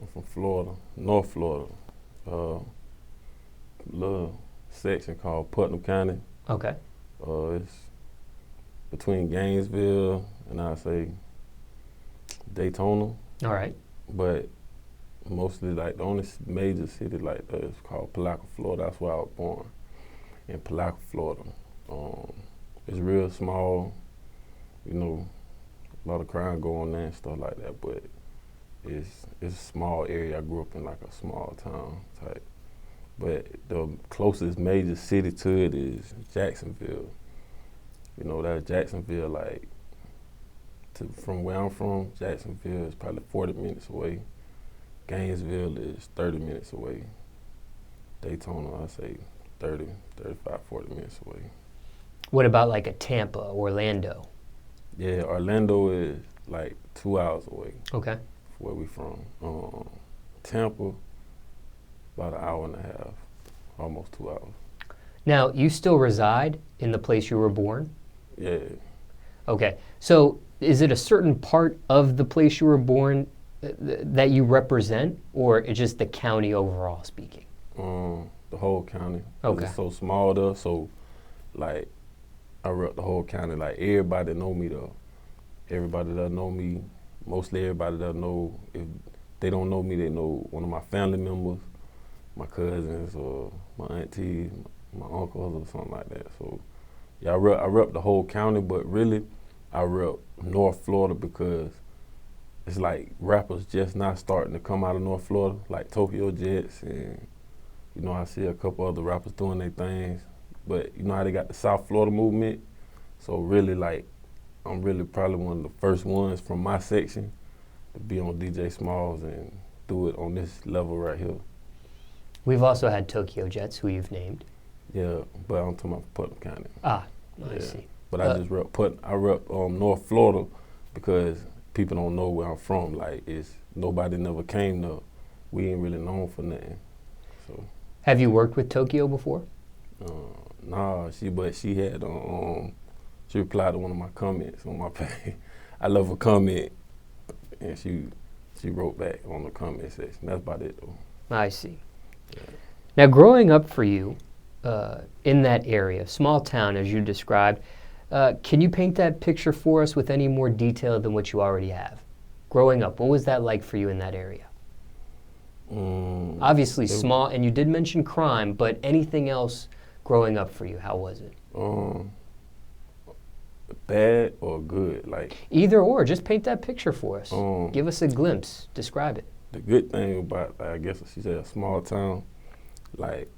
I'm from Florida, North Florida. Little section called Putnam County. Okay. It's between Gainesville and I say Daytona. All right. But mostly like the only major city like that is called Palatka, Florida. That's where I was born, in Palatka, Florida. It's real small, you know, a lot of crime going there and stuff like that, but it's a small area. I grew up in like a small town type. But the closest major city to it is Jacksonville. You know, that's Jacksonville, like, from where I'm from, Jacksonville is probably 40 minutes away. Gainesville is 30 minutes away. Daytona, I say 30, 35, 40 minutes away. What about like a Tampa, Orlando? Yeah, Orlando is like 2 hours away. Okay. Where we from. Tampa, about an hour and a half, almost 2 hours. Now, you still reside in the place you were born? Yeah. Okay. So is it a certain part of the place you were born that you represent, or it's just the county overall speaking? The whole county. Okay. It's so small though, so like I rep the whole county. Like everybody know me though. Everybody that know me, mostly everybody that know, if they don't know me, they know one of my family members, my cousins or my aunties, my uncles or something like that. So yeah, I rep the whole county, but really I rep North Florida because it's like rappers just not starting to come out of North Florida, like Tokyo Jets, and you know, I see a couple other rappers doing their things, but you know how they got the South Florida movement? So really like, I'm really probably one of the first ones from my section to be on DJ Smallz and do it on this level right here. We've also had Tokyo Jets, who you've named. Yeah, but I'm talking about Putnam County. Ah, yeah. I see. But I just rep North Florida because people don't know where I'm from. Like, nobody never came to, we ain't really known for nothing. So. Have you worked with Tokyo before? Nah, she had, she replied to one of my comments on my page. I love a comment, and she wrote back on the comment section. That's about it though. I see. Yeah. Now, growing up for you in that area, small town as you described, can you paint that picture for us with any more detail than what you already have? Growing up, what was that like for you in that area? Obviously small, and you did mention crime, but anything else growing up for you, how was it? Bad or good? Like either or, just paint that picture for us. Give us a glimpse, describe it. The good thing about, like, I guess she said, a small town, like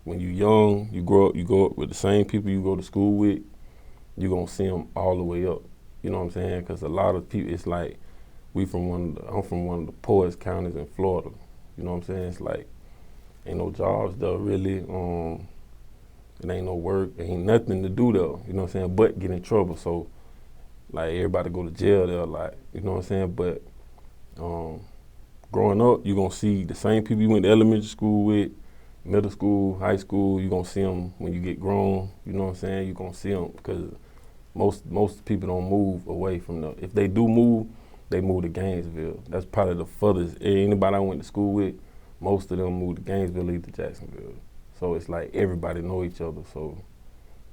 when you young, you grow up with the same people you go to school with, you're gonna see them all the way up. You know what I'm saying? Because a lot of people, it's like, I'm from one of the poorest counties in Florida. You know what I'm saying? It's like, ain't no jobs though, really. It ain't no work, ain't nothing to do though. You know what I'm saying? But get in trouble. So, like, everybody go to jail there a lot. You know what I'm saying? But growing up, you're gonna see the same people you went to elementary school with, middle school, high school. You're gonna see them when you get grown. You know what I'm saying? You're gonna see them because most people don't move away from them. If they do move, they move to Gainesville. That's probably the furthest. Anybody I went to school with, most of them moved to Gainesville, either Jacksonville. So it's like everybody know each other. So,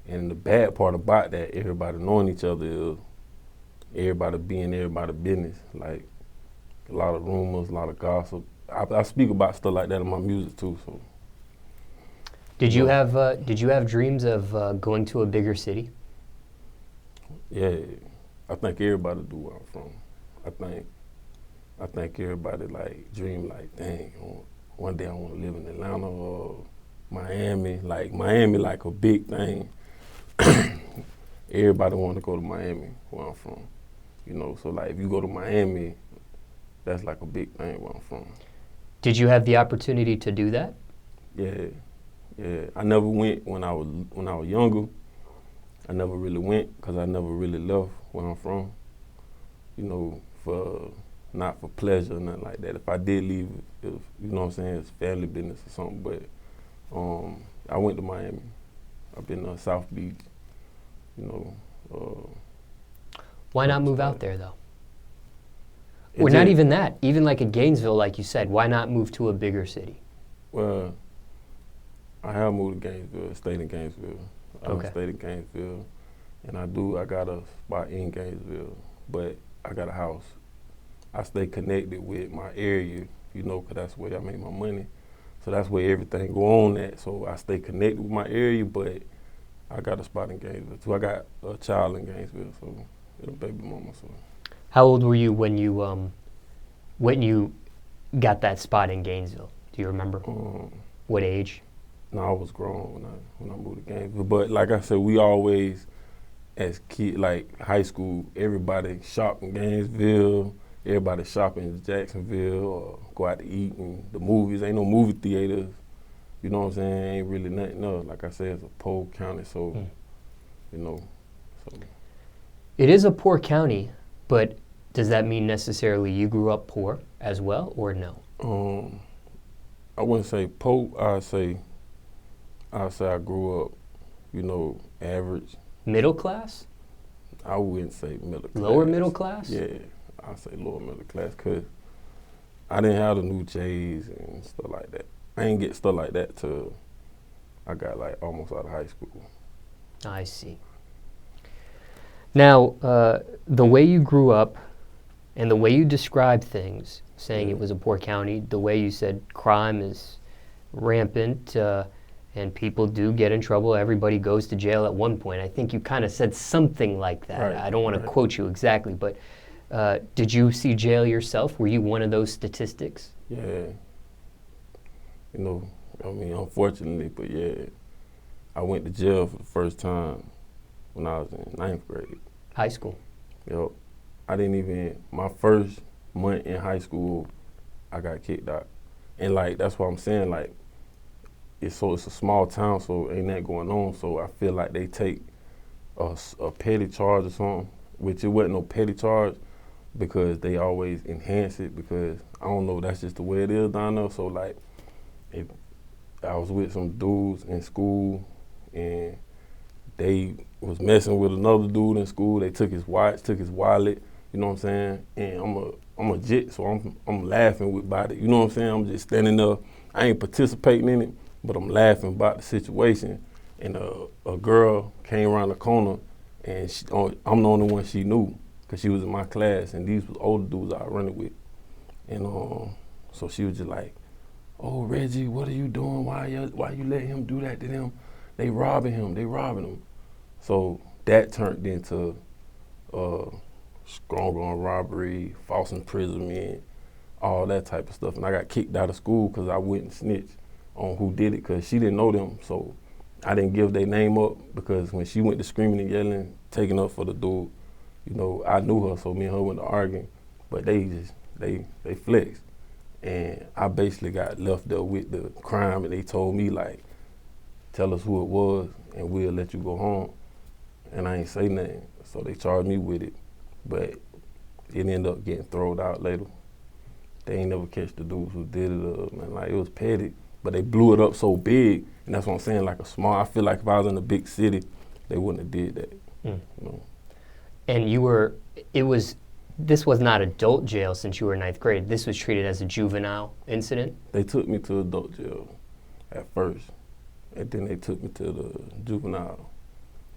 and the bad part about that, everybody knowing each other is everybody being everybody's business. Like a lot of rumors, a lot of gossip. I speak about stuff like that in my music too. So. Did you have dreams of going to a bigger city? Yeah, I think everybody do where I'm from. I think everybody like dream like, dang, one day I want to live in Atlanta or Miami. Like Miami, like a big thing. Everybody want to go to Miami where I'm from. You know, so like if you go to Miami, that's like a big thing where I'm from. Did you have the opportunity to do that? Yeah. I never went when I was younger. I never really went because I never really left where I'm from. You know, not for pleasure or nothing like that. If I did leave, you know what I'm saying, it's family business or something. But I went to Miami. I've been to South Beach. You know. Why not move out there though? Or not even that. Even like in Gainesville, like you said, why not move to a bigger city? Well, I have moved to Gainesville, stayed in Gainesville. Okay. I stayed in Gainesville, and I got a spot in Gainesville, but I got a house. I stay connected with my area, you know, 'cause that's where I make my money. So that's where everything go on at. So I stay connected with my area, but I got a spot in Gainesville too. I got a child in Gainesville, so a baby mama. So. How old were you when you got that spot in Gainesville? Do you remember? What age? No, I was grown when I moved to Gainesville. But like I said, we always, as kids, like high school, everybody shop in Gainesville. Everybody shopping in Jacksonville or go out to eat and the movies. Ain't no movie theaters. You know what I'm saying? Ain't really nothing else. Like I said, it's a Polk County, so, you know. So. It is a poor county, but does that mean necessarily you grew up poor as well, or no? I wouldn't say Polk. I'd say I grew up, you know, average. Middle class? I wouldn't say middle class. Lower middle class? Yeah. I say lower middle class because I didn't have the new J's and stuff like that. I ain't get stuff like that till I got like almost out of high school. I see. Now, the way you grew up and the way you described things, saying it was a poor county, the way you said crime is rampant and people do get in trouble, everybody goes to jail at one point. I think you kind of said something like that. Right, I don't want to quote you exactly, but did you see jail yourself? Were you one of those statistics? Yeah. You know, I mean, unfortunately, but yeah, I went to jail for the first time when I was in 9th grade. High school? Yep. I didn't even, my first month in high school, I got kicked out. And like, that's what I'm saying, like, it's a small town, so ain't that going on, so I feel like they take a petty charge or something, which it wasn't no petty charge, because they always enhance it because, I don't know, that's just the way it is down there. So like, if I was with some dudes in school and they was messing with another dude in school, they took his watch, took his wallet, you know what I'm saying? And I'm a jit, so I'm laughing about it, you know what I'm saying? I'm just standing there, I ain't participating in it, but I'm laughing about the situation. And a girl came around the corner and I'm the only one she knew, because she was in my class, and these was older dudes I was running with. And so she was just like, "Oh, Reggie, what are you doing? Why you letting him do that to them? They robbing him. So that turned into strong arm robbery, false imprisonment, all that type of stuff. And I got kicked out of school because I wouldn't snitch on who did it, because she didn't know them. So I didn't give their name up, because when she went to screaming and yelling, taking up for the dude, you know, I knew her, so me and her went to arguing, but they flexed. And I basically got left there with the crime, and they told me, like, tell us who it was, and we'll let you go home. And I ain't say nothing, so they charged me with it, but it ended up getting thrown out later. They ain't never catch the dudes who did it, man, like, it was petty, but they blew it up so big, and that's what I'm saying, like I feel like if I was in a big city, they wouldn't have did that, you know. And this was not adult jail since you were in 9th grade. This was treated as a juvenile incident? They took me to adult jail at first, and then they took me to the juvenile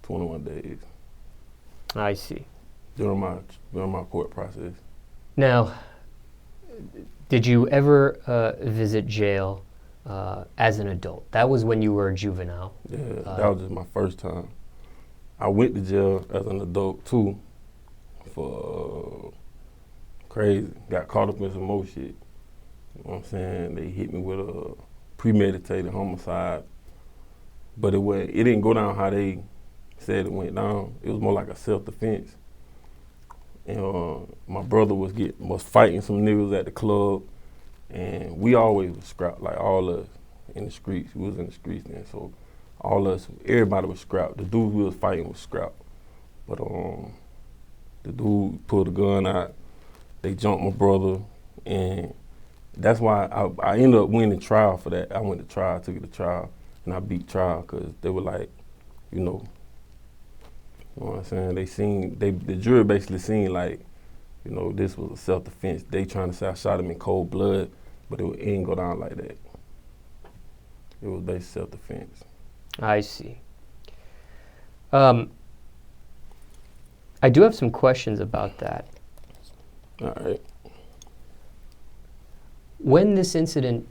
21 days. I see. During my court process. Now, did you ever visit jail as an adult? That was when you were a juvenile. Yeah, that was just my first time. I went to jail as an adult too for crazy. Got caught up in some more shit. You know what I'm saying? They hit me with a premeditated homicide, but it didn't go down how they said it went down. It was more like a self-defense. And my brother was fighting some niggas at the club, and we always was scrapped, like all of us in the streets. We was in the streets then, so all of us, everybody was scrapped. The dude we was fighting was scrapped. But the dude pulled a gun out, they jumped my brother, and that's why I ended up winning trial for that. I went to trial, took it to trial, and I beat trial, because they were like, you know what I'm saying? The jury basically seen like you know, this was a self-defense. They trying to say I shot him in cold blood, but it ain't go down like that. It was based self-defense. I see. I do have some questions about that. All right. When this incident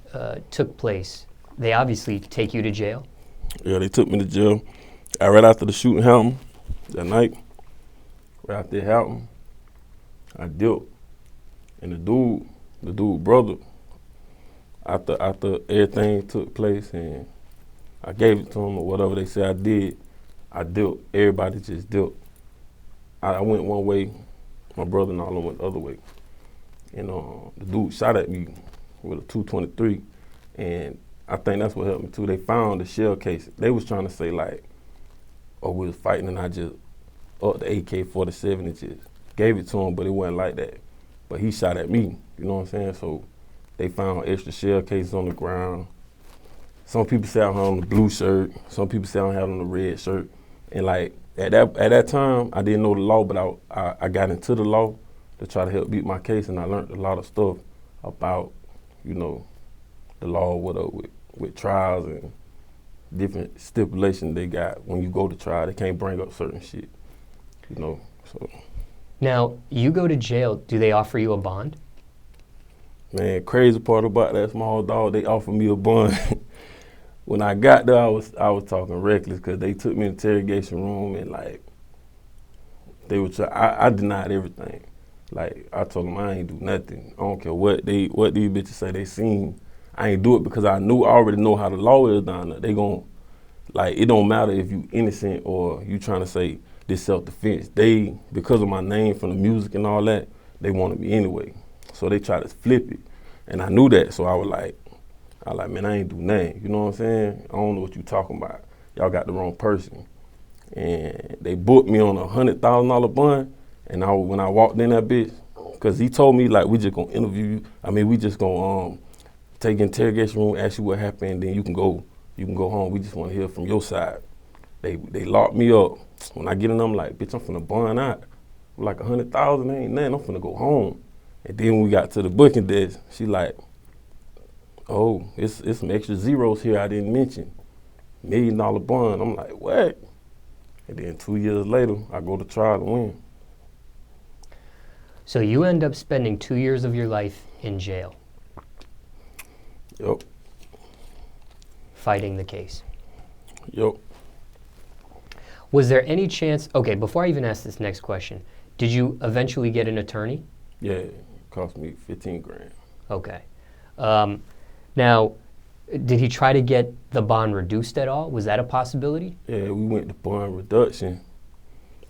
took place, they obviously take you to jail? Yeah, they took me to jail. Right after the shooting happened that night, right after it happened, I dipped. And the dude brother, after everything took place and I gave it to him or whatever they said I did, I dipped. Everybody just dipped. I went one way, my brother and all went the other way. And the dude shot at me with a .223, and I think that's what helped me too. They found the shell case. They was trying to say like, oh, we was fighting and I just upped the AK-47 and just gave it to him, but it wasn't like that. But he shot at me, you know what I'm saying? So they found extra shell cases on the ground. Some people say I had on the blue shirt. Some people say I had on the red shirt. And like at that time, I didn't know the law, but I got into the law to try to help beat my case, and I learned a lot of stuff about, you know, the law with trials and different stipulations they got when you go to trial. They can't bring up certain shit, you know. So. Now, you go to jail, do they offer you a bond? Man, crazy part about that small dog, they offered me a bond. When I got there, I was talking reckless because they took me in the interrogation room and like, they were I denied everything. Like, I told them I ain't do nothing. I don't care what these bitches say they seen. I ain't do it because I already know how the law is down there. They gon', like, it don't matter if you innocent or you trying to say this self-defense. They, because of my name from the music and all that, they wanted me anyway. So they tried to flip it. And I knew that, so I was like, man, I ain't do nothing. You know what I'm saying? I don't know what you talking about. Y'all got the wrong person. And they booked me on a $100,000 bond. And when I walked in that bitch, because he told me, like, we just gonna interview you. I mean, we just gonna take interrogation room, ask you what happened, and then you can go home. We just want to hear from your side. They locked me up. When I get in, I'm like, bitch, I'm finna bond out. I'm like, 100,000 ain't nothing. I'm finna go home. And then when we got to the booking desk, she like, oh, it's some extra zeros here I didn't mention. $1 million bond. I'm like, what? And then 2 years later, I go to trial to win. So you end up spending 2 years of your life in jail. Yup. Fighting the case. Yup. Was there any chance, okay, before I even ask this next question, did you eventually get an attorney? Yeah, it cost me 15 grand. Okay. Now, did he try to get the bond reduced at all? Was that a possibility? Yeah, we went to bond reduction,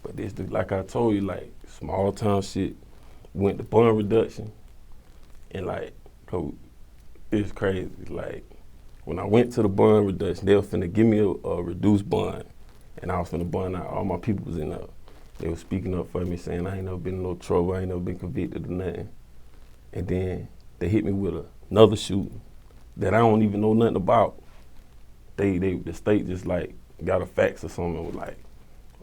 but this, like I told you, like small town shit, we went to bond reduction, and like, it's crazy. Like, when I went to the bond reduction, they were finna give me a reduced bond, and I was finna bond out. All my people was in there. They were speaking up for me, saying I ain't never been in no trouble, I ain't never been convicted or nothing. And then they hit me with another shooting that I don't even know nothing about. The state just like got a fax or something and was like,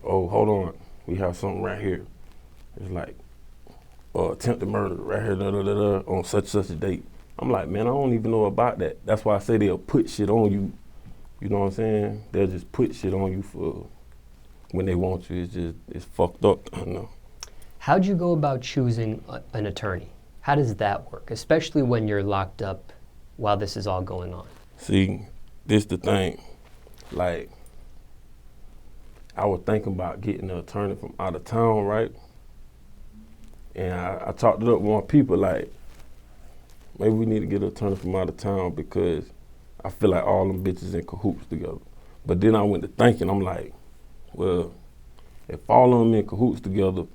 oh, hold on, we have something right here. It's like, attempted murder right here, on such a date. I'm like, man, I don't even know about that. That's why I say they'll put shit on you. You know what I'm saying? They'll just put shit on you for when they want you. It's fucked up, I know. How'd you go about choosing an attorney? How does that work, especially when you're locked up while this is all going on? See, this the thing. Like, I was thinking about getting an attorney from out of town, right? And I talked it up with my people, like, maybe we need to get an attorney from out of town because I feel like all them bitches in cahoots together. But then I went to thinking, I'm like, well, if all of them in cahoots together,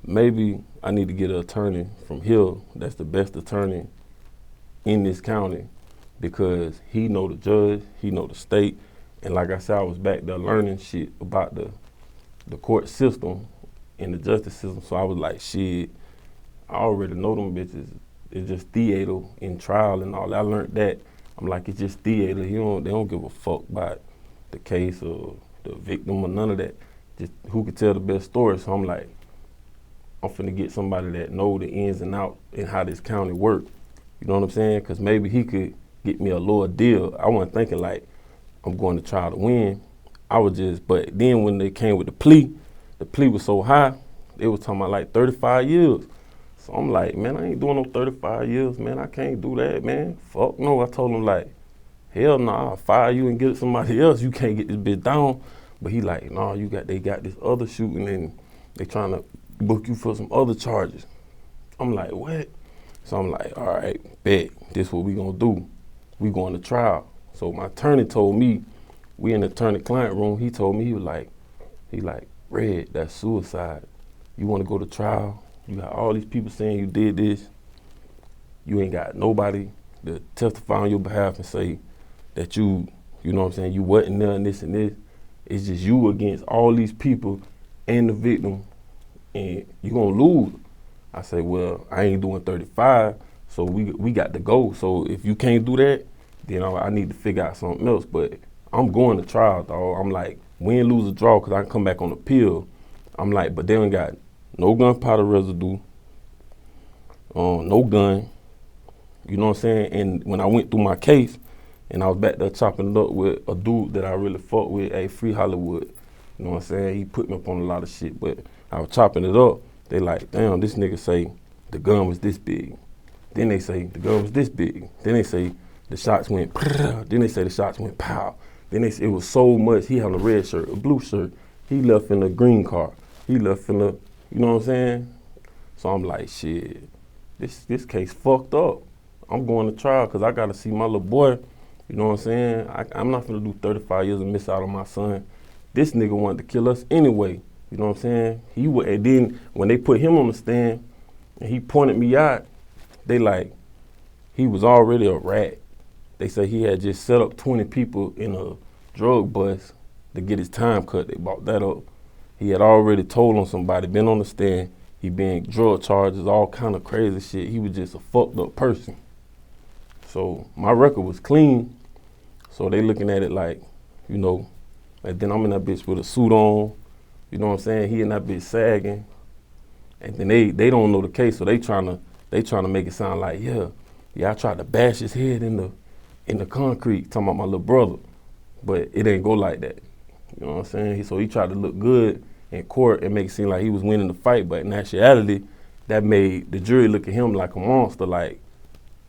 maybe I need to get an attorney from here that's the best attorney in this county because he know the judge, he know the state, and like I said, I was back there learning shit about the court system and the justice system, so I was like, shit, I already know them bitches. It's just theater in trial and all. I learned that. I'm like, it's just theater. They don't give a fuck about the case or the victim or none of that. Just who could tell the best story. So I'm like, I'm finna get somebody that know the ins and outs and how this county work. You know what I'm saying? Because maybe he could get me a lower deal. I wasn't thinking like I'm going to try to win. I was just, but then when they came with the plea was so high, they was talking about like 35 years. So I'm like, man, I ain't doing no 35 years, man. I can't do that, man. Fuck no. I told him like, hell nah, I'll fire you and get somebody else. You can't get this bitch down. But he like, nah, they got this other shooting and they trying to book you for some other charges. I'm like, what? So I'm like, all right, bet, this what we gonna do. We going to trial. So my attorney told me, we in the attorney-client room, he told me, he like, Red, that's suicide. You wanna go to trial? You got all these people saying you did this. You ain't got nobody to testify on your behalf and say that you know what I'm saying, you wasn't there and this and this. It's just you against all these people and the victim, and you gonna lose. I say, well, I ain't doing 35, so we got to go. So if you can't do that, then I need to figure out something else. But I'm going to trial, dog. I'm like, win, lose, or draw, because I can come back on appeal. I'm like, but they ain't got no gunpowder residue, no gun. You know what I'm saying? And when I went through my case, and I was back there chopping it up with a dude that I really fuck with, Free Hollywood. You know what I'm saying? He put me up on a lot of shit, but I was chopping it up. They like, damn, this nigga say the gun was this big. Then they say the gun was this big. Then they say the shots went, then they say the shots went pow. Then they say it was so much. He had a red shirt, a blue shirt. He left in a green car. He left in a, you know what I'm saying? So I'm like, shit, this case fucked up. I'm going to trial because I got to see my little boy. You know what I'm saying? I'm not gonna do 35 years and miss out on my son. This nigga wanted to kill us anyway. You know what I'm saying? And then when they put him on the stand and he pointed me out, they like, he was already a rat. They say he had just set up 20 people in a drug bust to get his time cut. They bought that up. He had already told on somebody, been on the stand. He been drug charges, all kind of crazy shit. He was just a fucked up person. So my record was clean. So they looking at it like, you know, and then I'm in that bitch with a suit on, you know what I'm saying? He in that bitch sagging. And then they don't know the case, so they trying to make it sound like, yeah, I tried to bash his head in the concrete, talking about my little brother. But it ain't go like that. You know what I'm saying? So he tried to look good in court and make it seem like he was winning the fight, but in actuality, that made the jury look at him like a monster, like,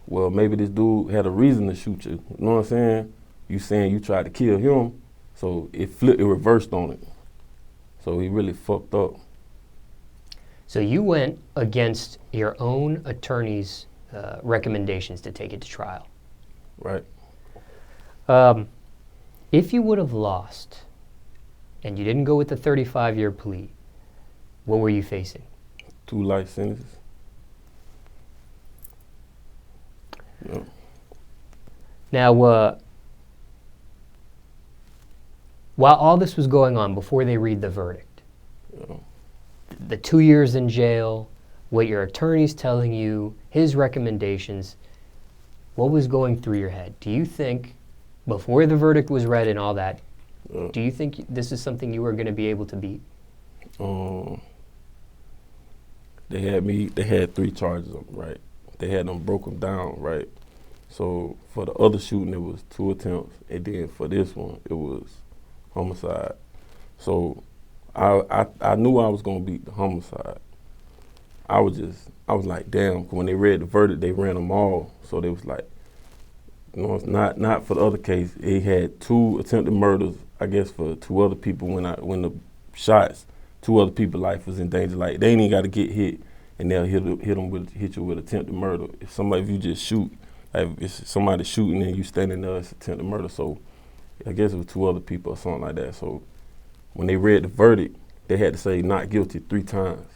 well, maybe this dude had a reason to shoot you. You know what I'm saying? You saying you tried to kill him, so it reversed on it. So he really fucked up. So you went against your own attorney's recommendations to take it to trial. Right. If you would have lost and you didn't go with the 35-year plea, what were you facing? 2 life sentences. Yep. Now, while all this was going on, before they read the verdict, the 2 years in jail, what your attorney's telling you, his recommendations, what was going through your head? Do you think, before the verdict was read and all that, do you think this is something you were going to be able to beat? They had 3 charges, right? They had them broke them down, right? So for the other shooting, it was 2 attempts, and then for this one, it was homicide. So I knew I was gonna beat the homicide. I was like, damn, when they read the verdict, they ran them all. So they was like, you know, it's not for the other case. They had 2 attempted murders, I guess, for 2 other people when the shots, 2 other people's life was in danger. Like, they ain't even got to get hit, and they'll hit you with attempted murder. If you just shoot, like if somebody shooting and you standing there, it's attempted murder. So I guess it was 2 other people or something like that. So when they read the verdict, they had to say not guilty 3 times.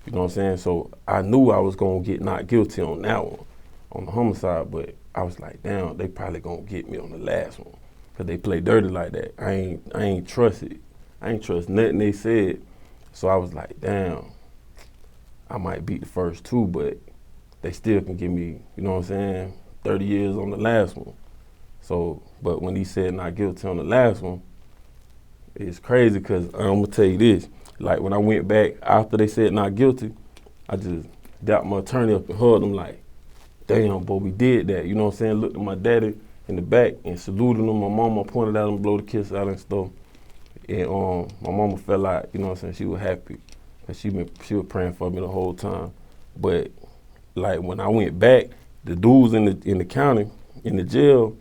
You know what I'm saying? So I knew I was gonna get not guilty on that one, on the homicide, but I was like, damn, they probably gonna get me on the last one, cause they play dirty like that. I ain't trust it. I ain't trust nothing they said. So I was like, damn, I might beat the first 2, but they still can give me, you know what I'm saying, 30 years on the last one. So, but when he said not guilty on the last one, it's crazy, because I'm gonna tell you this, like when I went back after they said not guilty, I just dapped my attorney up and hugged him like, damn, boy, we did that. You know what I'm saying? Looked at my daddy in the back and saluted him. My mama pointed at him, blow the kiss out and stuff. And my mama felt like, you know what I'm saying, she was happy. And she was praying for me the whole time. But like when I went back, the dudes in the county, in the jail,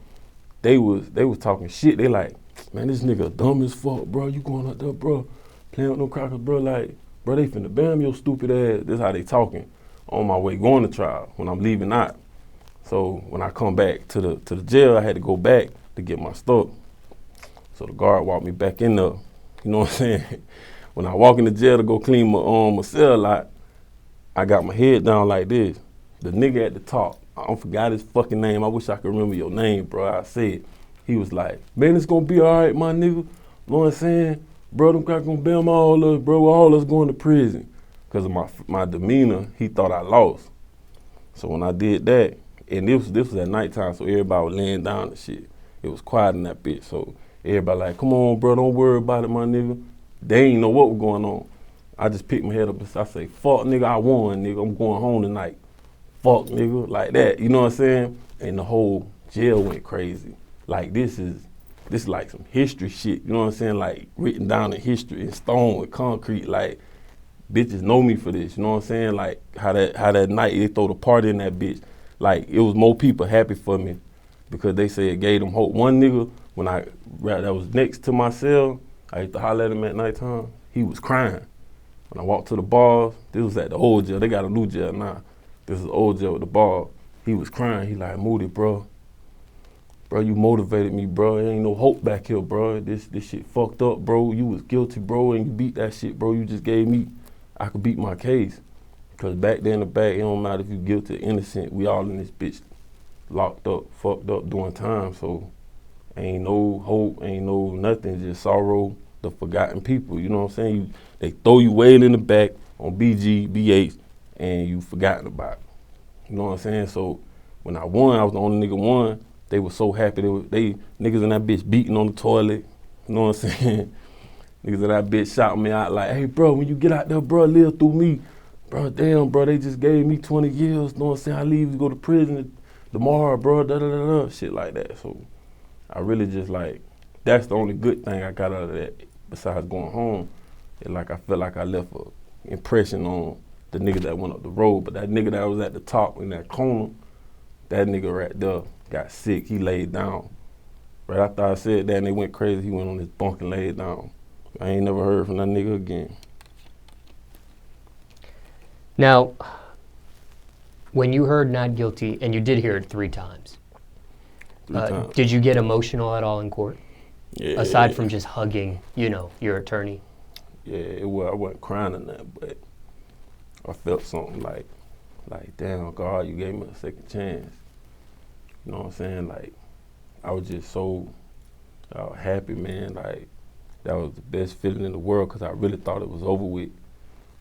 they was talking shit. They like, man, this nigga dumb as fuck, bro. You going out there, bro, playing with them crackers, bro. Like, bro, they finna bam your stupid ass. This how they talking on my way going to trial when I'm leaving out. So when I come back to the jail, I had to go back to get my stuff. So the guard walked me back in there. You know what I'm saying? When I walk in the jail to go clean my cell lot, I got my head down like this. The nigga at the top, I forgot his fucking name. I wish I could remember your name, bro. I said, he was like, man, it's gonna be all right, my nigga. You know what I'm saying? Bro, them guys gonna bail all us, bro. All us going to prison. Because of my demeanor, he thought I lost. So when I did that, and this was at nighttime, so everybody was laying down and shit. It was quiet in that bitch, so everybody like, come on, bro, don't worry about it, my nigga. They ain't know what was going on. I just picked my head up and I say, fuck, nigga, I won, nigga. I'm going home tonight. Fuck, nigga, like that. You know what I'm saying? And the whole jail went crazy. Like, this is like some history shit. You know what I'm saying? Like, written down in history in stone with concrete. Like, bitches know me for this. You know what I'm saying? Like, how that night they throw the party in that bitch. Like, it was more people happy for me because they said it gave them hope. One nigga, that was next to my cell, I used to holler at him at nighttime, he was crying. When I walked to the bars, this was at the old jail. They got a new jail now. This is the old jail with the bar. He was crying. He like, Moody, bro. Bro, you motivated me, bro. There ain't no hope back here, bro. This shit fucked up, bro. You was guilty, bro, and you beat that shit, bro. You just gave me, I could beat my case. Because back there in the back, it don't matter if you guilty or innocent. We all in this bitch locked up, fucked up, doing time. So ain't no hope, ain't no nothing, just sorrow, the forgotten people. You know what I'm saying? They throw you way in the back on BG, BH, and you forgotten about it. You know what I'm saying? So when I won, I was the only nigga won. They were so happy. They niggas in that bitch beating on the toilet. You know what I'm saying? Niggas in that bitch shouting me out like, hey, bro, when you get out there, bro, live through me. Bro, damn, bro, they just gave me 20 years. You know what I'm saying? I leave to go to prison tomorrow, bro, da-da-da-da, shit like that. So I really just like, that's the only good thing I got out of that besides going home. Like I felt like I left an impression on the nigga that went up the road, but that nigga that was at the top in that corner, that nigga right there got sick. He laid down. Right after I said that and they went crazy, he went on his bunk and laid down. I ain't never heard from that nigga again. Now, when you heard not guilty, and you did hear it 3 times, did you get emotional at all in court? Yeah. Aside from just hugging, you know, your attorney? Yeah, I wasn't crying or nothing, but I felt something like, damn, God, you gave me a second chance. You know what I'm saying? Like, I was just so happy, man. Like, that was the best feeling in the world because I really thought it was over with.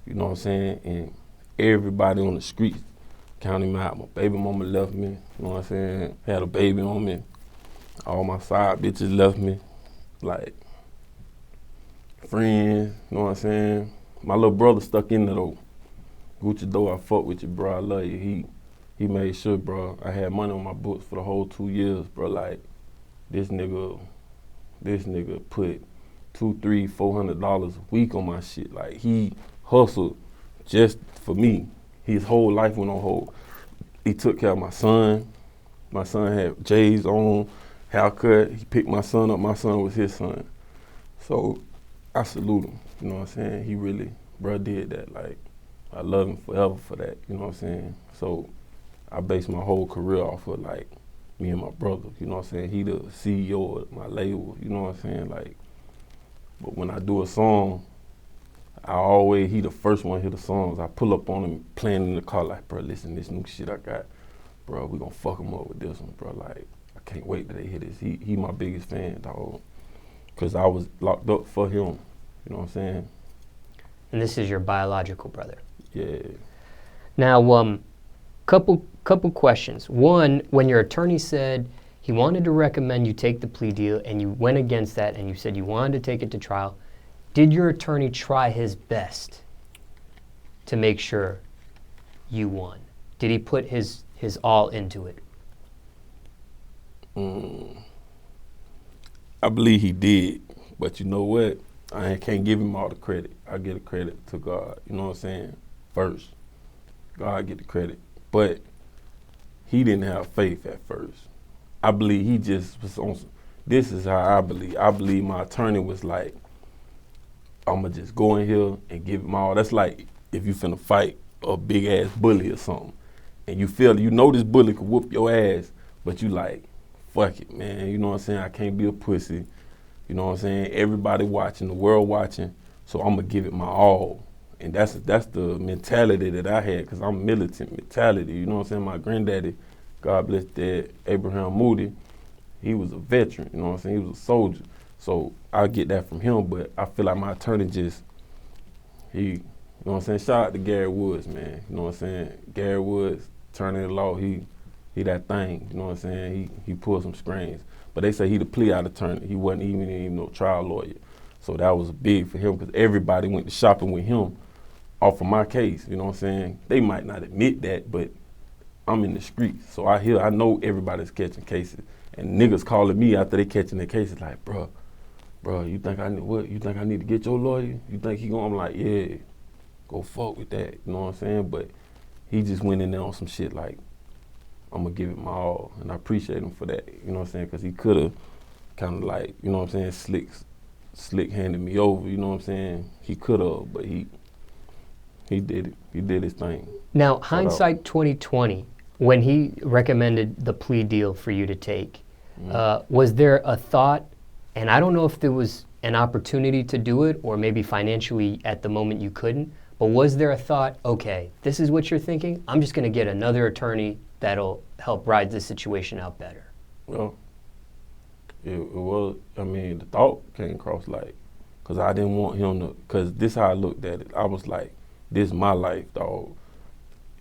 You know what I'm saying? And everybody on the streets counted me out. My baby mama left me. You know what I'm saying? Had a baby on me. All my side bitches left me. Like, friends, you know what I'm saying? My little brother stuck in there though. Gucci though, I fuck with you, bro. I love you. He made sure, bro, I had money on my books for the whole 2 years, bro. Like, this nigga put $200, $300, $400 a week on my shit. Like, he hustled just for me. His whole life went on hold. He took care of my son. My son had J's on, haircut. He picked my son up. My son was his son. So I salute him. You know what I'm saying? He really, bro, did that. Like, I love him forever for that. You know what I'm saying? So I based my whole career off of, like, me and my brother. You know what I'm saying? He the CEO of my label. You know what I'm saying? Like, but when I do a song, he the first one to hear the songs. I pull up on him playing in the car like, bro, listen, this new shit I got, bro, we gonna fuck him up with this one, bro. Like, I can't wait till they hear this. He my biggest fan, dog. Cause I was locked up for him. You know what I'm saying? And this is your biological brother. Yeah. Now, couple questions. One, when your attorney said he wanted to recommend you take the plea deal and you went against that and you said you wanted to take it to trial, did your attorney try his best to make sure you won? Did he put his all into it? I believe he did, but you know what? I can't give him all the credit. I give the credit to God, you know what I'm saying? First, God get the credit. But he didn't have faith at first. I believe he just was on some, this is how I believe. I believe my attorney was like, I'ma just go in here and give him all. That's like if you finna fight a big ass bully or something, and you feel, you know this bully could whoop your ass, but you like, fuck it, man. You know what I'm saying? I can't be a pussy. You know what I'm saying? Everybody watching, the world watching, so I'm gonna give it my all. And that's the mentality that I had, because I'm militant mentality. You know what I'm saying? My granddaddy, God bless Dad, Abraham Moody, he was a veteran, you know what I'm saying? He was a soldier. So I get that from him, but I feel like my attorney just, you know what I'm saying? Shout out to Gary Woods, man. You know what I'm saying? Gary Woods, attorney of the law, he that thing, you know what I'm saying? He pulled some strings. But they say he the plea out attorney. He wasn't even no trial lawyer. So that was big for him, because everybody went to shopping with him off of my case, you know what I'm saying? They might not admit that, but I'm in the streets. So I know everybody's catching cases. And niggas calling me after they catching their cases like, bro, you think I need what? You think I need to get your lawyer? You think he gonna? I'm like, yeah, go fuck with that. You know what I'm saying? But he just went in there on some shit like, I'm gonna give it my all, and I appreciate him for that. You know what I'm saying? Because he could have kind of like, you know what I'm saying, slick handed me over. You know what I'm saying? He could have, but he did it. He did his thing. Now, hindsight 2020, when he recommended the plea deal for you to take, was there a thought? And I don't know if there was an opportunity to do it, or maybe financially at the moment you couldn't, but was there a thought, okay, this is what you're thinking? I'm just going to get another attorney that'll help ride this situation out better. Well, it was, I mean, the thought came across like, because I didn't want him to, because this how I looked at it. I was like, this is my life, dog.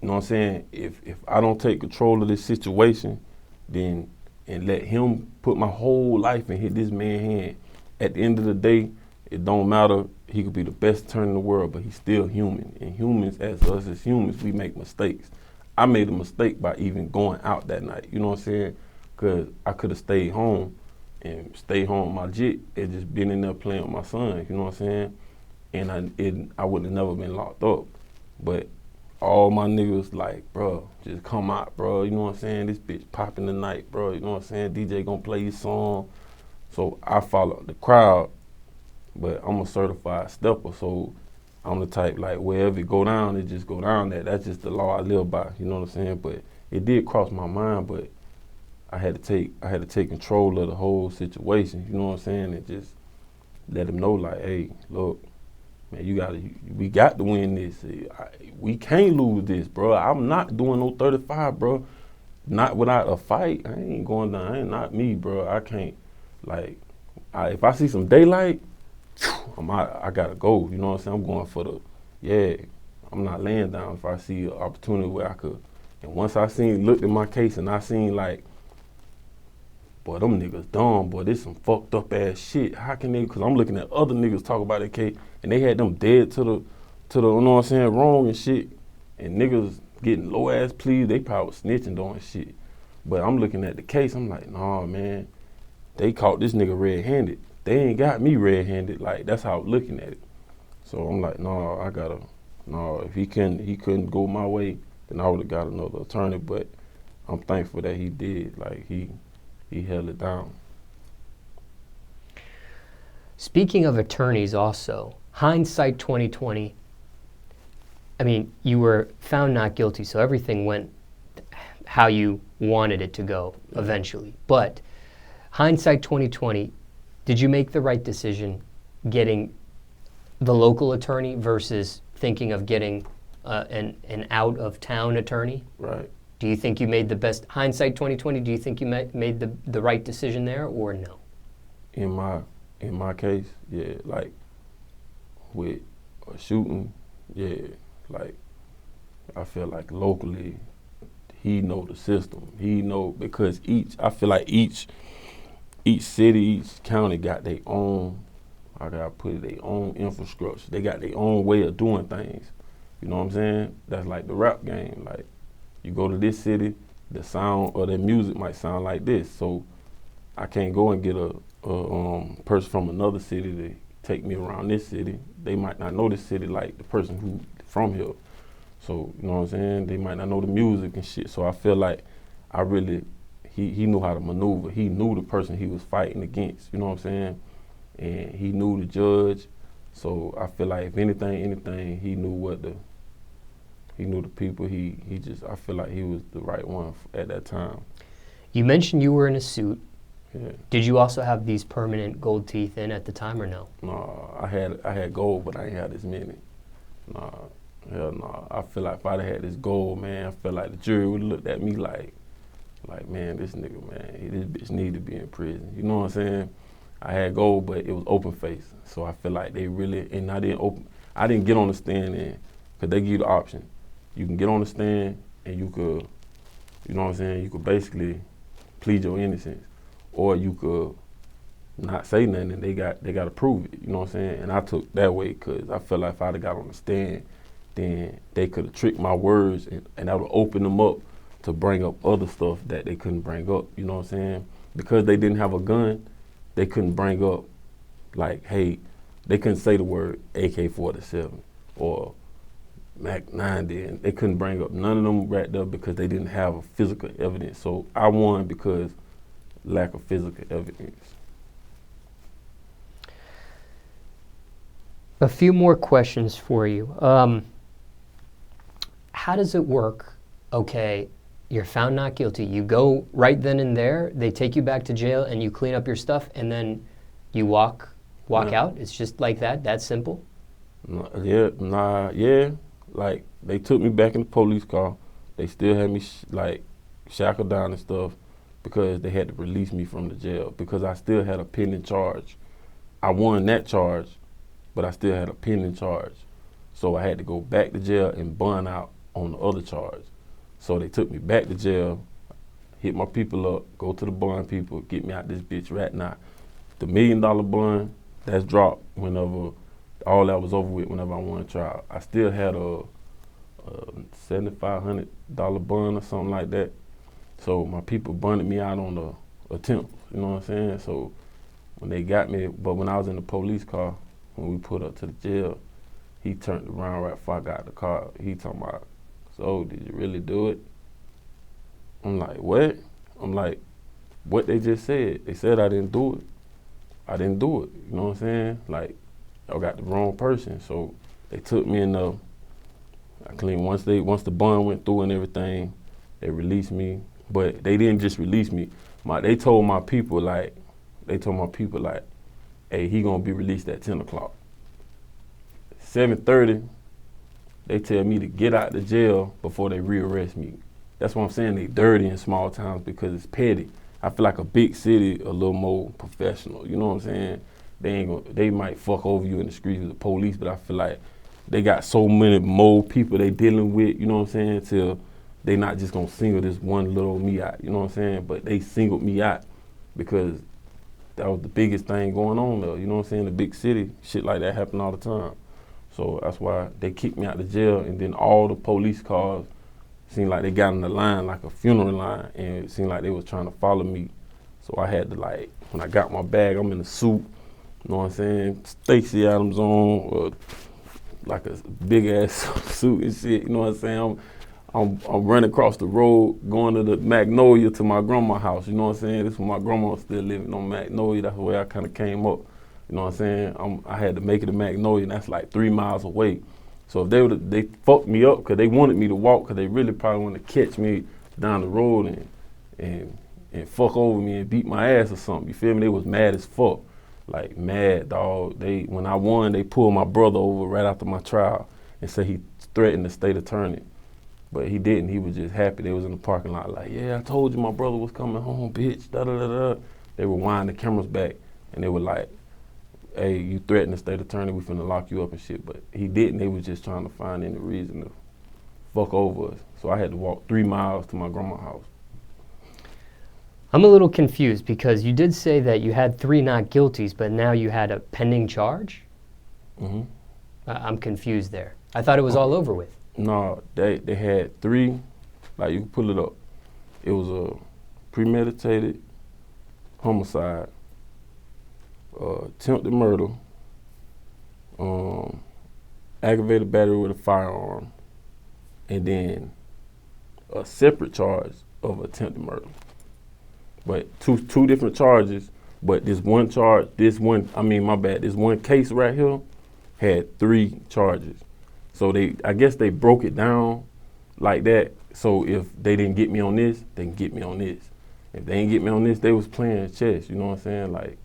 You know what I'm saying? If I don't take control of this situation, then, and let him put my whole life and hit this man's hand, at the end of the day, it don't matter. He could be the best attorney in the world, but he's still human. And humans, as us as humans, we make mistakes. I made a mistake by even going out that night, you know what I'm saying? Because I could have stayed home and stayed home with my jit and just been in there playing with my son, you know what I'm saying? And I would have never been locked up. But all my niggas like, bro, just come out, bro, you know what I'm saying? This bitch popping tonight, bro, you know what I'm saying? DJ gonna play your song. So I followed the crowd, but I'm a certified stepper, so I'm the type like wherever it go down, it just go down there. That's just the law I live by, you know what I'm saying? But it did cross my mind, but I had to take control of the whole situation, you know what I'm saying? And just let him know like, hey, look, man, we got to win this. We can't lose this, bro. I'm not doing no 35, bro. Not without a fight. I ain't going down. Ain't not me, bro. I can't, like, if I see some daylight, I gotta go. You know what I'm saying? I'm going for I'm not laying down if I see an opportunity where I could. And once I looked at my case and I seen like, boy, them niggas dumb, boy, this some fucked up ass shit. How can they, cause I'm looking at other niggas talk about their case and they had them dead to the, you know what I'm saying, wrong and shit. And niggas getting low ass pleas, they probably was snitching on shit. But I'm looking at the case, I'm like, nah, man, they caught this nigga red-handed. They ain't got me red-handed, like that's how I'm looking at it. So I'm like, nah, if he couldn't go my way, then I would've got another attorney, but I'm thankful that he did, like he held it down. Speaking of attorneys also, hindsight 2020, I mean, you were found not guilty, so everything went how you wanted it to go eventually. But hindsight 2020, did you make the right decision getting the local attorney versus thinking of getting an out-of-town attorney? Right. Do you think you made the best, hindsight 2020, do you think you made the right decision there or no? In my case, yeah, like with a shooting, yeah, like I feel like locally he know the system. He know, because I feel like each city, each county got their own, I gotta put it, their own infrastructure. They got their own way of doing things. You know what I'm saying? That's like the rap game. Like, you go to this city, the sound or the music might sound like this. So I can't go and get a person from another city to take me around this city. They might not know this city like the person who from here. So, you know what I'm saying? They might not know the music and shit. So I feel like he knew how to maneuver. He knew the person he was fighting against, you know what I'm saying? And he knew the judge. So I feel like if anything, he knew he knew the people. I feel like he was the right one at that time. You mentioned you were in a suit. Yeah. Did you also have these permanent gold teeth in at the time or no? No, I had gold, but I ain't had this many. Nah, hell no. I feel like if I'd had this gold, man, I feel like the jury would have looked at me like, man, this nigga, man, this bitch need to be in prison. You know what I'm saying? I had gold, but it was open face. So I feel like they really, and I didn't get on the stand and, cause they give you the option. You can get on the stand and you could, you know what I'm saying? You could basically plead your innocence, or you could not say nothing and they got to prove it. You know what I'm saying? And I took that way because I felt like if I'd have got on the stand, then they could have tricked my words and that would open them up to bring up other stuff that they couldn't bring up. You know what I'm saying? Because they didn't have a gun, they couldn't bring up like, hey, they couldn't say the word AK-47 or Mac 90. They couldn't bring up none of them right there because they didn't have a physical evidence. So I won because lack of physical evidence. A few more questions for you. How does it work? Okay, you're found not guilty. You go right then and there, they take you back to jail and you clean up your stuff and then you walk out? It's just like that simple? Yeah. Like, they took me back in the police car. They still had me shackled down and stuff because they had to release me from the jail because I still had a pending charge. I won that charge, but I still had a pending charge. So I had to go back to jail and bond out on the other charge. So they took me back to jail, hit my people up, go to the bond people, get me out this bitch right now. The $1 million bond, that's dropped whenever all that was over with, whenever I won a trial. I still had a $7,500 bond or something like that. So my people bonded me out on the attempt, you know what I'm saying? So when they got me, but when I was in the police car, when we put up to the jail, he turned around right before I got the car. He talking about, so did you really do it? I'm like, what? I'm like, what they just said? They said I didn't do it. I didn't do it, you know what I'm saying? Like, I got the wrong person. So they took me in the, I clean, once the bond went through and everything, they released me. But they didn't just release me. They told my people like, hey, he gonna be released at 10 o'clock. 7:30, they tell me to get out the jail before they rearrest me. That's what I'm saying, they dirty in small towns because it's petty. I feel like a big city a little more professional, you know what I'm saying? They might fuck over you in the streets with the police, but I feel like they got so many more people they dealing with, you know what I'm saying, till they not just gonna single this one little me out, you know what I'm saying? But they singled me out because that was the biggest thing going on there, you know what I'm saying? The big city, shit like that happen all the time. So that's why they kicked me out the jail, and then all the police cars seemed like they got in the line like a funeral line, and it seemed like they was trying to follow me. So I had to, like, when I got my bag, I'm in a suit, you know what I'm saying? Stacey Adams on, or like a big ass suit and shit, you know what I'm saying? I'm running across the road, going to the Magnolia to my grandma's house, you know what I'm saying? This is when my grandma was still living on Magnolia, that's where I kind of came up, you know what I'm saying? I had to make it to Magnolia, and that's like 3 miles away. So if they fucked me up because they wanted me to walk, because they really probably wanted to catch me down the road and fuck over me and beat my ass or something, you feel me? They was mad as fuck, like mad, dog. When I won, they pulled my brother over right after my trial and said he threatened the state attorney. But he didn't, he was just happy. They was in the parking lot like, yeah, I told you my brother was coming home, bitch, da-da-da-da. They were winding the cameras back, and they were like, hey, you threatened the state attorney, we finna lock you up and shit. But he didn't, they was just trying to find any reason to fuck over us. So I had to walk 3 miles to my grandma's house. I'm a little confused because you did say that you had 3 not guilties, but now you had a pending charge? Mm-hmm. I'm confused there. I thought it was all over with. No, they had 3, like you can pull it up. It was a premeditated homicide, attempted murder, aggravated battery with a firearm, and then a separate charge of attempted murder. But two different charges, but this one case right here had 3 charges. So I guess they broke it down like that. So if they didn't get me on this, they can get me on this. If they didn't get me on this, they was playing chess, you know what I'm saying? Like,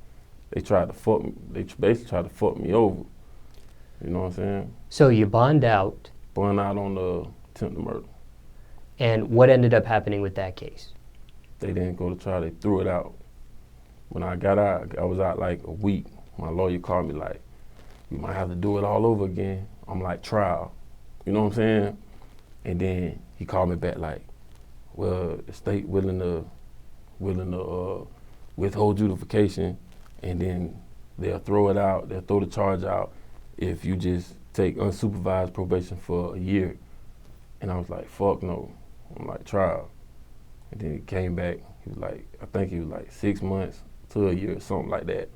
they tried to fuck me, they basically tried to fuck me over, you know what I'm saying? So you bond out. Bond out on the attempted murder. And what ended up happening with that case? They didn't go to trial, they threw it out. When I got out, I was out like a week. My lawyer called me like, you might have to do it all over again. I'm like, trial, you know what I'm saying? And then he called me back like, well, the state willing to withhold justification, and then they'll throw it out, they'll throw the charge out if you just take unsupervised probation for a year. And I was like, fuck no. I'm like, trial. And then he came back, he was like, I think he was like 6 months to a year or something like that.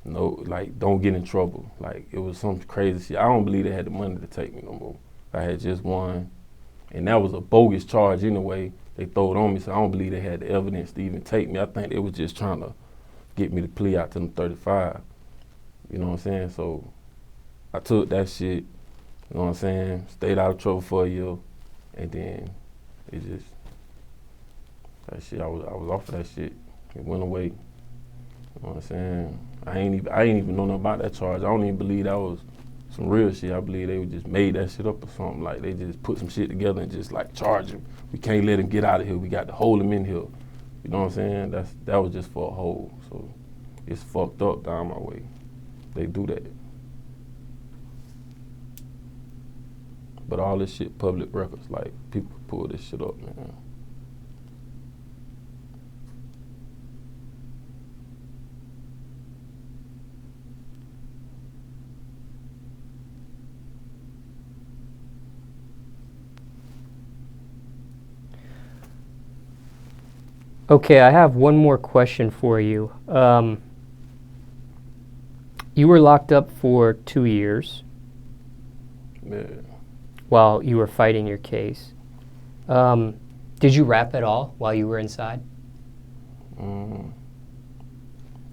No, like, don't get in trouble. Like, it was some crazy shit. I don't believe they had the money to take me no more. I had just one, and that was a bogus charge anyway. They threw it on me, so I don't believe they had the evidence to even take me. I think they was just trying to get me to plea out to them 35. You know what I'm saying? So I took that shit, you know what I'm saying? Stayed out of trouble for a year, and then it just, that shit, I was off of that shit. It went away. You know what I'm saying? I ain't even know nothing about that charge. I don't even believe that was some real shit. I believe they just made that shit up or something. Like, they just put some shit together and just like charge him. We can't let him get out of here. We got to hold him in here. You know what I'm saying? That was just for a hold. So it's fucked up down my way. They do that. But all this shit public records, like, people pull this shit up, man. Okay, I have one more question for you. You were locked up for 2 years. Yeah. While you were fighting your case. Did you rap at all while you were inside?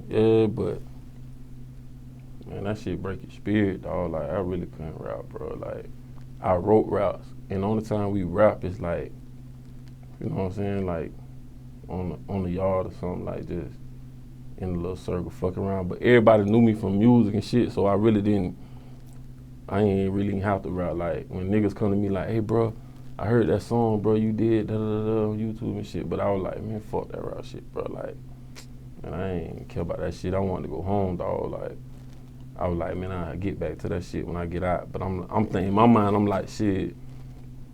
Yeah, but man, that shit break your spirit, dog. Like, I really couldn't rap, bro. Like, I wrote raps, and the only time we rap is like, you know what I'm saying, like on the yard or something, like just in a little circle, fucking around. But everybody knew me from music and shit, so I ain't really have to rap. Like, when niggas come to me like, hey, bro, I heard that song, bro, you did on YouTube and shit. But I was like, man, fuck that rap shit, bro. Like, man, I ain't care about that shit. I wanted to go home, dog. Like, I was like, man, I'll get back to that shit when I get out. But I'm thinking, in my mind, I'm like, shit,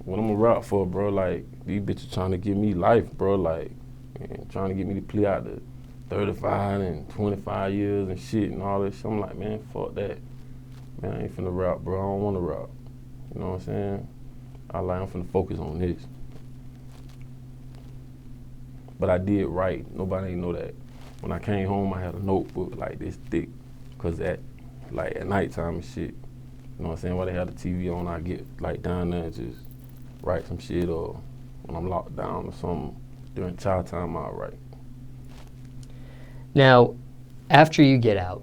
what I'm gonna rap for, bro? Like, these bitches trying to give me life, bro. Like, man, trying to get me to plea out to 35 and 25 years and shit and all this shit. I'm like, man, fuck that. Man, I ain't finna rap, bro. I don't wanna rap. You know what I'm saying? I'm finna focus on this. But I did write. Nobody ain't know that. When I came home, I had a notebook like this thick, cause at nighttime and shit, you know what I'm saying? While they had the TV on, I get like down there and just write some shit, or when I'm locked down or something during child time, I'll write. Now, after you get out,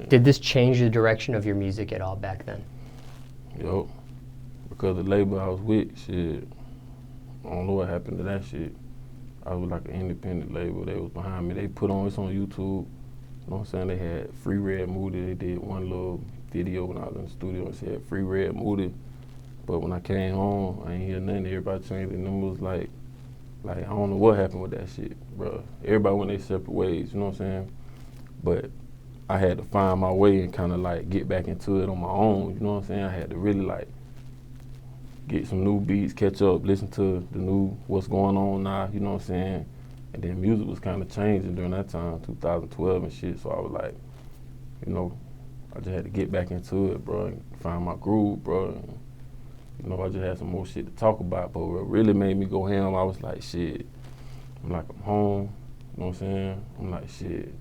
did this change the direction of your music at all back then? Yup. Because the label I was with, shit, I don't know what happened to that shit. I was like an independent label. They was behind me. They put on, it's on YouTube. You know what I'm saying? They had Free Red Moody. They did one little video when I was in the studio and said Free Red Moody. But when I came home, I ain't hear nothing. Everybody changed it. And them was like, I don't know what happened with that shit, bro. Everybody went their separate ways, you know what I'm saying? But I had to find my way and kind of like get back into it on my own, you know what I'm saying? I had to really like get some new beats, catch up, listen to the new what's going on now, you know what I'm saying? And then music was kind of changing during that time, 2012 and shit. So I was like, you know, I just had to get back into it, bro, and find my groove, bro. And, you know, I just had some more shit to talk about, but what really made me go ham, I was like, shit, I'm home, you know what I'm saying? I'm like, shit,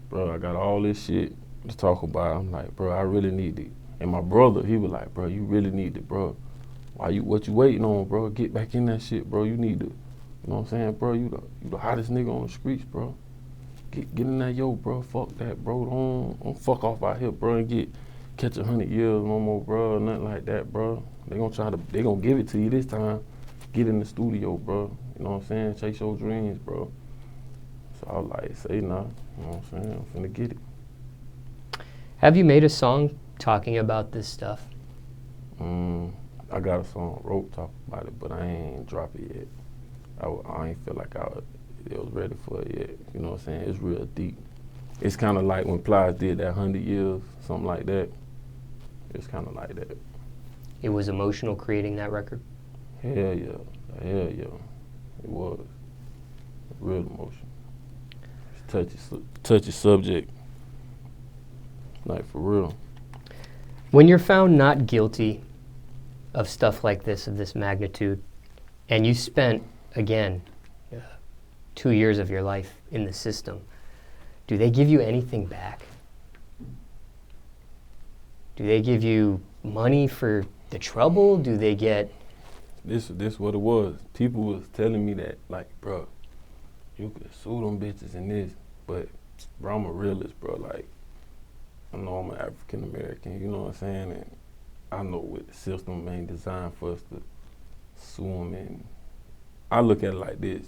bro, I got all this shit to talk about. I'm like, bro, I really need it. And my brother, he was like, bro, you really need it, bro. What you waiting on, bro? Get back in that shit, bro. You need to, you know what I'm saying, bro? You the hottest nigga on the streets, bro. Get in that, yo, bro. Fuck that, bro. Don't fuck off out here, bro, and catch 100 years no more, bro. Nothing like that, bro. They gonna give it to you this time. Get in the studio, bro. You know what I'm saying? Chase your dreams, bro. So I was like, say nah. You know what I'm saying? I'm finna get it. Have you made a song talking about this stuff? I got a song wrote talking about it, but I ain't drop it yet. I ain't feel like it was ready for it yet. You know what I'm saying? It's real deep. It's kind of like when Plies did that 100 years, something like that. It's kind of like that. It was emotional creating that record? Hell yeah. Hell yeah. It was. Real emotion. It's touchy subject. Like, for real. When you're found not guilty of stuff like this, of this magnitude, and you spent, again, 2 years of your life in the system, do they give you anything back? Do they give you money for the trouble? Do they get... This what it was. People was telling me that, like, bro, you could sue them bitches and this, but, bro, I'm a realist, bro. Like, I know I'm an African American, you know what I'm saying? And I know what the system ain't designed for us to sue them. And I look at it like this.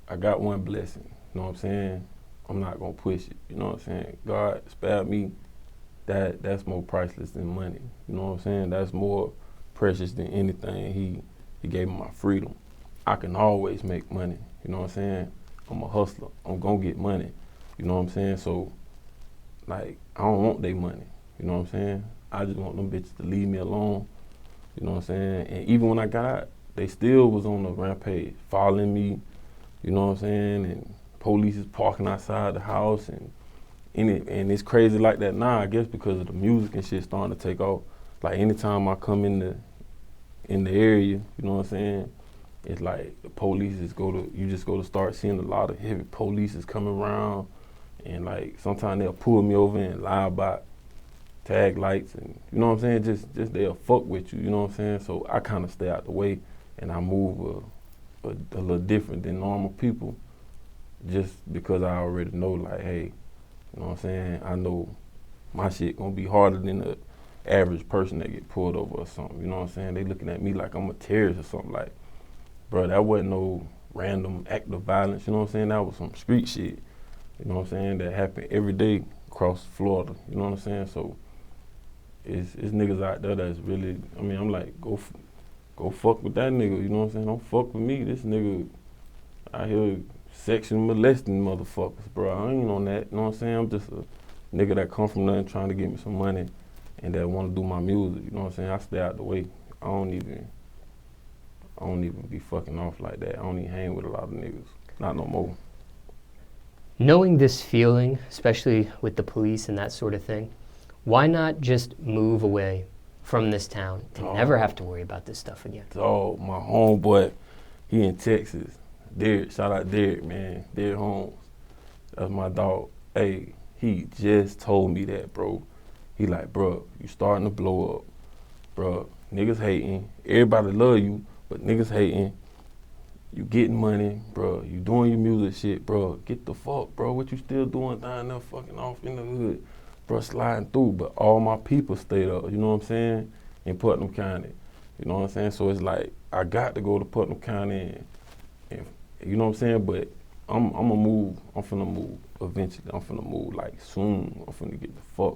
I got one blessing, you know what I'm saying? I'm not gonna push it, you know what I'm saying? God spared me, that's more priceless than money, you know what I'm saying? That's more precious than anything. He gave me my freedom. I can always make money, you know what I'm saying? I'm a hustler, I'm gonna get money, you know what I'm saying? So, like, I don't want their money, you know what I'm saying? I just want them bitches to leave me alone, you know what I'm saying? And even when I got out, they still was on the rampage, following me, you know what I'm saying? And police is parking outside the house, and it's crazy like that now, I guess, because of the music and shit starting to take off. Like, anytime I come in the area, you know what I'm saying? It's like the police you just go to start seeing a lot of heavy police is coming around, and like sometimes they'll pull me over and lie about tag lights, and you know what I'm saying? Just they'll fuck with you, you know what I'm saying? So I kind of stay out the way, and I move a little different than normal people, just because I already know, like, hey, you know what I'm saying? I know my shit gonna be harder than the average person that get pulled over or something, you know what I'm saying? They looking at me like I'm a terrorist or something. Like, bro, that wasn't no random act of violence, you know what I'm saying? That was some street shit, you know what I'm saying? That happened every day across Florida, you know what I'm saying? So it's niggas out there that's really, I mean, I'm like, go fuck with that nigga, you know what I'm saying? Don't fuck with me. This nigga out here sexually molesting motherfuckers, bro. I ain't on that, you know what I'm saying? I'm just a nigga that come from nothing trying to get me some money and that want to do my music, you know what I'm saying? I stay out the way. I don't even be fucking off like that. I don't even hang with a lot of niggas, not no more. Knowing this feeling, especially with the police and that sort of thing, why not just move away from this town and never have to worry about this stuff again? Oh, my homeboy, he in Texas. Derek, shout out Derek, man. Derek Holmes. That's my dog. Hey, he just told me that, bro. He like, bro, you starting to blow up. Bro, niggas hating. Everybody love you, but niggas hating. You getting money, bro. You doing your music shit, bro. Get the fuck, bro. What you still doing down there fucking off in the hood? Bro, sliding through. But all my people stayed up, you know what I'm saying? In Putnam County. You know what I'm saying? So it's like, I got to go to Putnam County and you know what I'm saying? But I'm gonna move. I'm finna move eventually. I'm finna move like soon. I'm finna get the fuck.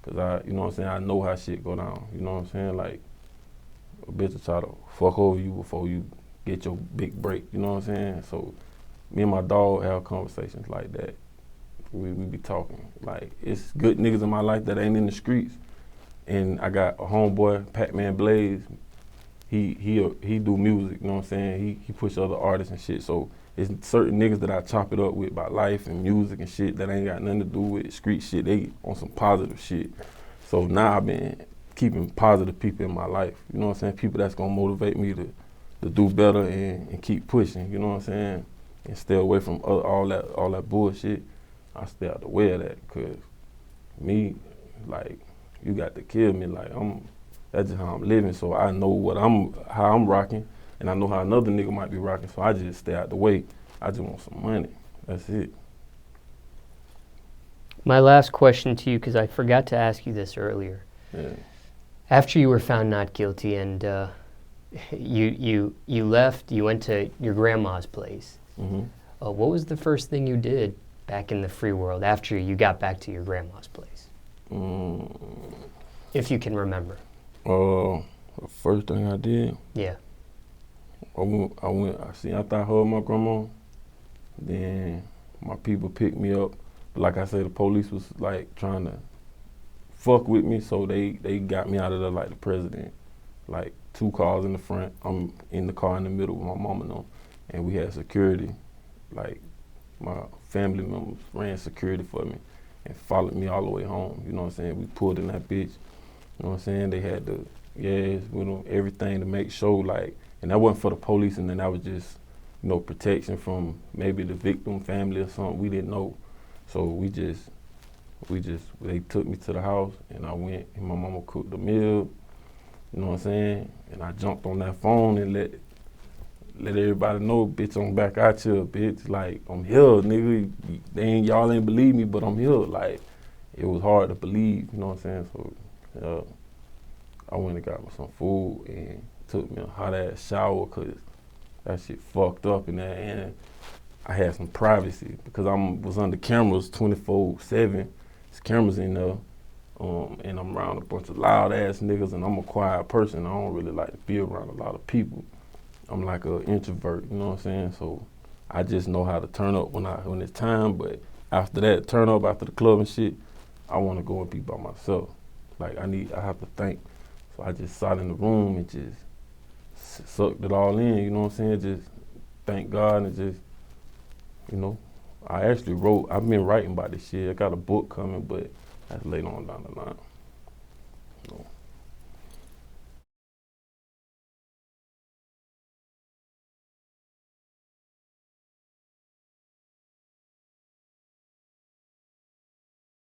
Cause you know what I'm saying? I know how shit go down. You know what I'm saying? Like, a bitch will try to fuck over you before you get your big break. You know what I'm saying? So me and my dog have conversations like that. We be talking. Like, it's good niggas in my life that ain't in the streets. And I got a homeboy, Pac-Man Blaze. He do music, you know what I'm saying? He push other artists and shit. So it's certain niggas that I chop it up with about life and music and shit that ain't got nothing to do with street shit. They on some positive shit. So now I've been keeping positive people in my life. You know what I'm saying? People that's gonna motivate me to do better and keep pushing. You know what I'm saying? And stay away from all that bullshit. I stay out the way of that, cause me, like, you got to kill me. Like, that's just how I'm living. So I know how I'm rocking, and I know how another nigga might be rocking. So I just stay out the way. I just want some money. That's it. My last question to you, because I forgot to ask you this earlier. Yeah. After you were found not guilty and you left, you went to your grandma's place. Mm-hmm. What was the first thing you did back in the free world after you got back to your grandma's place? If you can remember. The first thing I did? Yeah. After I hugged my grandma, then my people picked me up. But like I said, the police was like trying to fuck with me, so they got me out of there like the president. Like 2 cars in the front, I'm in the car in the middle with my mama and them, and we had security. Like, my family members ran security for me and followed me all the way home. You know what I'm saying? We pulled in that bitch. You know what I'm saying? They had the gas, everything to make sure, like, and that wasn't for the police, and then that was just, protection from maybe the victim family or something. We didn't know. So they took me to the house, and I went, and my mama cooked the meal. You know what I'm saying? And I jumped on that phone and let everybody know, bitch, I'm back out here, bitch. Like, I'm here, nigga. Y'all ain't believe me, but I'm here. Like, it was hard to believe, you know what I'm saying? So, I went and got me some food and took me a hot-ass shower, because that shit fucked up in there. And I had some privacy, because I was under cameras 24/7. There's cameras in there. And I'm around a bunch of loud ass niggas, and I'm a quiet person. I don't really like to be around a lot of people. I'm like an introvert, you know what I'm saying? So I just know how to turn up when it's time, but after that, turn up after the club and shit, I want to go and be by myself. Like, I have to think. So I just sat in the room and just sucked it all in, you know what I'm saying? Just thank God and just, I actually I've been writing about this shit. I got a book coming, but that's later on down the line.